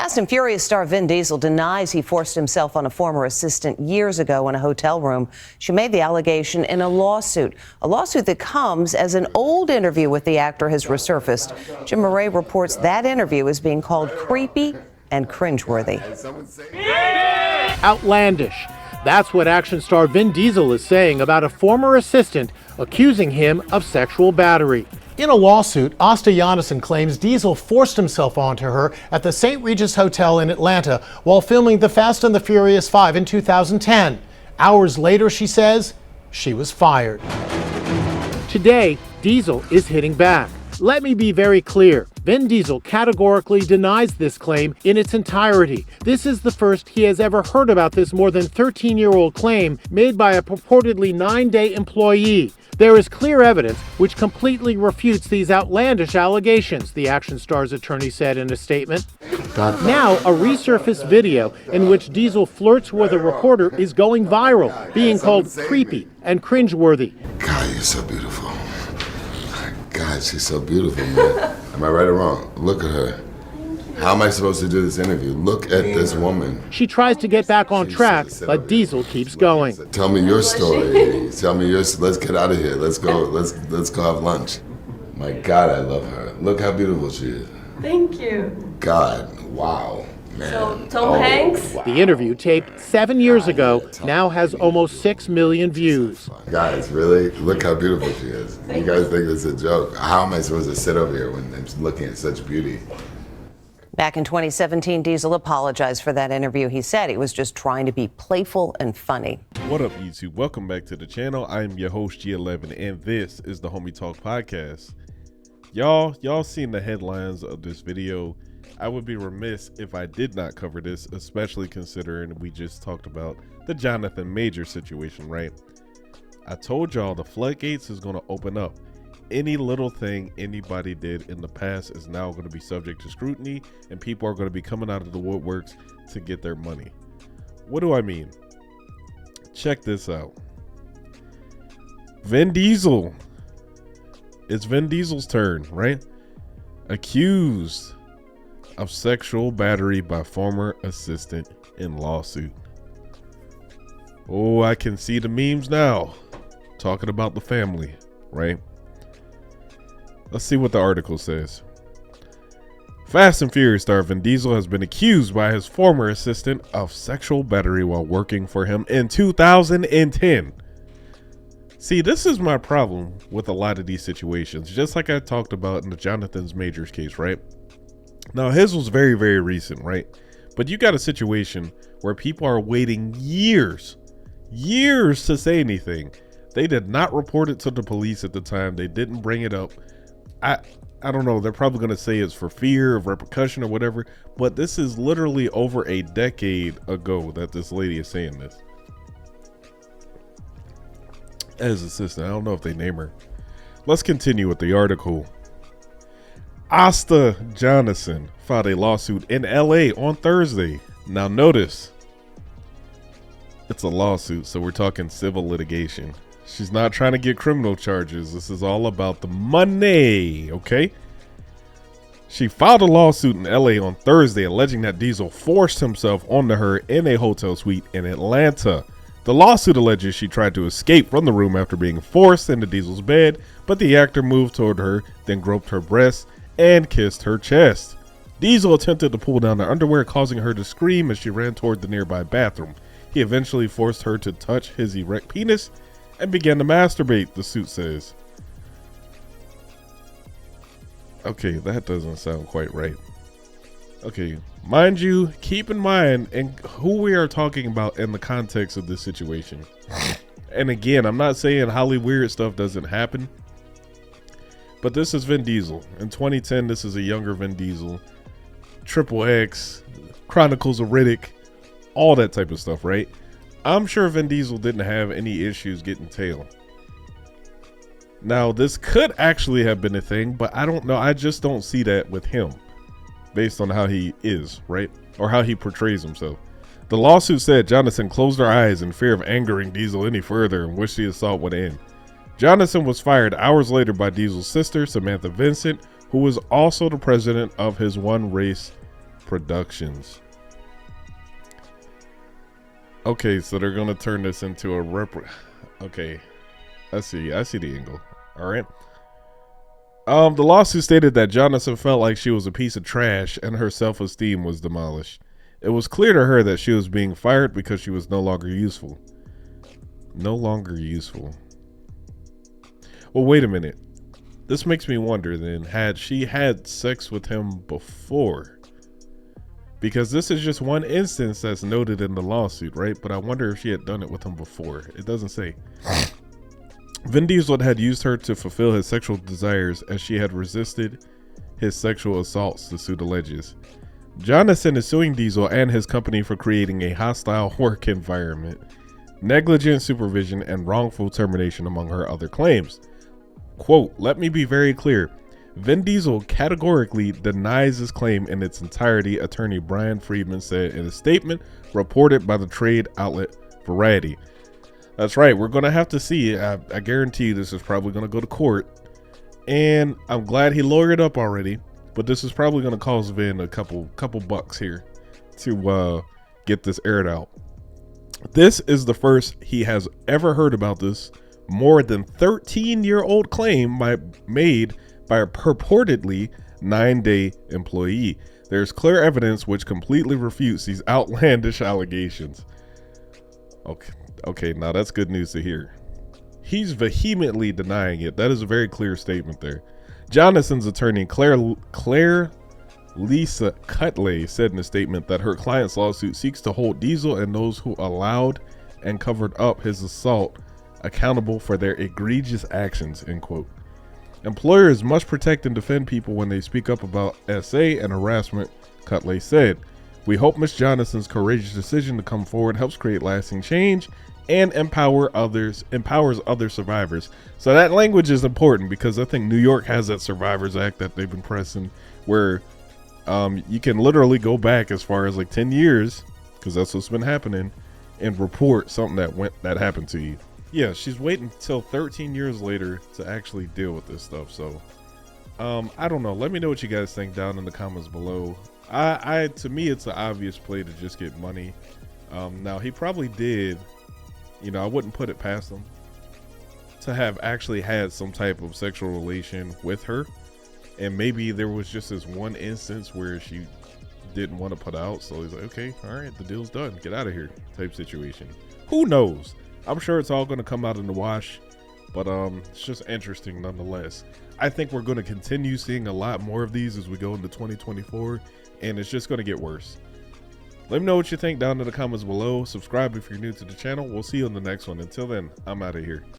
Fast and Furious star Vin Diesel denies he forced himself on a former assistant years ago in a hotel room. She made the allegation in a lawsuit that comes as an old interview with the actor has resurfaced. Jim Murray reports that interview is being called creepy and cringeworthy. Outlandish. That's what action star Vin Diesel is saying about a former assistant accusing him of sexual battery. In a lawsuit, Asta Jonasson claims Diesel forced himself onto her at the St. Regis Hotel in Atlanta while filming The Fast and the Furious 5 in 2010. Hours later, she says, she was fired. Today, Diesel is hitting back. Let me be very clear. Vin Diesel categorically denies this claim in its entirety. This is the first he has ever heard about this more than 13-year-old claim made by a purportedly 9-day employee. There is clear evidence which completely refutes these outlandish allegations, the action star's attorney said in a statement. Now, a resurfaced video in which Diesel flirts with a reporter is going viral, being called creepy and cringeworthy. God, you're so beautiful. God, she's so beautiful, man. Am I right or wrong? Look at her. How am I supposed to do this interview? Look at this woman. She tries to get back on track, but Diesel keeps going. Tell me your story. Tell me yours. Let's get out of here. Let's go. Let's go have lunch. My God, I love her. Look how beautiful she is. Thank you. God, wow. Man. So, Tom Hanks? The interview, taped 7 years ago, now has almost 6 million views. Guys, really? Look how beautiful she is. You guys think it's a joke. How am I supposed to sit over here when I'm looking at such beauty? Back in 2017, Diesel apologized for that interview. He said he was just trying to be playful and funny. What up, YouTube? Welcome back to the channel. I'm your host, G11, and this is the Homie Talk Podcast. Y'all seen the headlines of this video. I would be remiss if I did not cover this, especially considering we just talked about the Jonathan Major situation, right? I told y'all the floodgates is going to open up. Any little thing anybody did in the past is now going to be subject to scrutiny, and people are going to be coming out of the woodworks to get their money. What do I mean? Check this out. Vin Diesel. It's Vin Diesel's turn, right? Accused of sexual battery by former assistant in lawsuit. Oh, I can see the memes now talking about the family, right? Let's see what the article says. Fast and Furious star Vin Diesel has been accused by his former assistant of sexual battery while working for him in 2010. See, this is my problem with a lot of these situations, just like I talked about in the Jonathan Majors case, right? Now, his was very, very recent, right? But you got a situation where people are waiting years to say anything. They did not report it to the police at the time. They didn't bring it up. I don't know. They're probably going to say it's for fear of repercussion or whatever. But this is literally over a decade ago that this lady is saying this. As assistant, I don't know if they name her. Let's continue with the article. Asta Jonasson filed a lawsuit in LA on Thursday. Now notice, it's a lawsuit, so we're talking civil litigation. She's not trying to get criminal charges. This is all about the money, okay? She filed a lawsuit in LA on Thursday alleging that Diesel forced himself onto her in a hotel suite in Atlanta. The lawsuit alleges she tried to escape from the room after being forced into Diesel's bed, but the actor moved toward her, then groped her breasts and kissed her chest. Diesel attempted to pull down her underwear, causing her to scream as she ran toward the nearby bathroom. He eventually forced her to touch his erect penis and began to masturbate, the suit says. Okay, that doesn't sound quite right. Okay, mind you, keep in mind and who we are talking about in the context of this situation. And again, I'm not saying Holly weird stuff doesn't happen, but this is Vin Diesel. In 2010, this is a younger Vin Diesel. Triple X, Chronicles of Riddick, all that type of stuff, right? I'm sure Vin Diesel didn't have any issues getting tail. Now, this could actually have been a thing, but I don't know. I just don't see that with him based on how he is, right? Or how he portrays himself. The lawsuit said Jonathan closed her eyes in fear of angering Diesel any further and wished the assault would end. Jonathan was fired hours later by Diesel's sister, Samantha Vincent, who was also the president of his One Race Productions. Okay, so they're gonna turn this into a okay, I see the angle. All right. The lawsuit stated that Jonathan felt like she was a piece of trash and her self-esteem was demolished. It was clear to her that she was being fired because she was no longer useful. No longer useful. Well, wait a minute. This makes me wonder then, had she had sex with him before? Because this is just one instance that's noted in the lawsuit, right? But I wonder if she had done it with him before. It doesn't say. Vin Diesel had used her to fulfill his sexual desires as she had resisted his sexual assaults, the suit alleges. Jonathan is suing Diesel and his company for creating a hostile work environment, negligent supervision, and wrongful termination, among her other claims. Quote, "Let me be very clear. Vin Diesel categorically denies this claim in its entirety," attorney Brian Friedman said in a statement reported by the trade outlet Variety. That's right, we're going to have to see. I guarantee you this is probably going to go to court. And I'm glad he lawyered up already, but this is probably going to cost Vin a couple bucks here to get this aired out. This is the first he has ever heard about this more than 13-year-old claim made by a purportedly 9-day employee. There's clear evidence which completely refutes these outlandish allegations. Okay, now that's good news to hear. He's vehemently denying it. That is a very clear statement there. Jonathan's attorney, Claire Lisa Cutley, said in a statement that her client's lawsuit seeks to hold Diesel and those who allowed and covered up his assault accountable for their egregious actions, end quote. Employers must protect and defend people when they speak up about SA and harassment, Cutley said. We hope Ms. Jonathan's courageous decision to come forward helps create lasting change and empowers other survivors. So that language is important because I think New York has that Survivors Act that they've been pressing where you can literally go back as far as like 10 years, because that's what's been happening, and report something that happened to you. Yeah, she's waiting until 13 years later to actually deal with this stuff. So, I don't know. Let me know what you guys think down in the comments below. To me, it's an obvious play to just get money. Now, he probably did, I wouldn't put it past him to have actually had some type of sexual relation with her. And maybe there was just this one instance where she didn't want to put out. So he's like, okay, all right, the deal's done. Get out of here type situation. Who knows? I'm sure it's all going to come out in the wash, but it's just interesting nonetheless. I think we're going to continue seeing a lot more of these as we go into 2024, and it's just going to get worse. Let me know what you think down in the comments below. Subscribe if you're new to the channel. We'll see you on the next one. Until then, I'm out of here.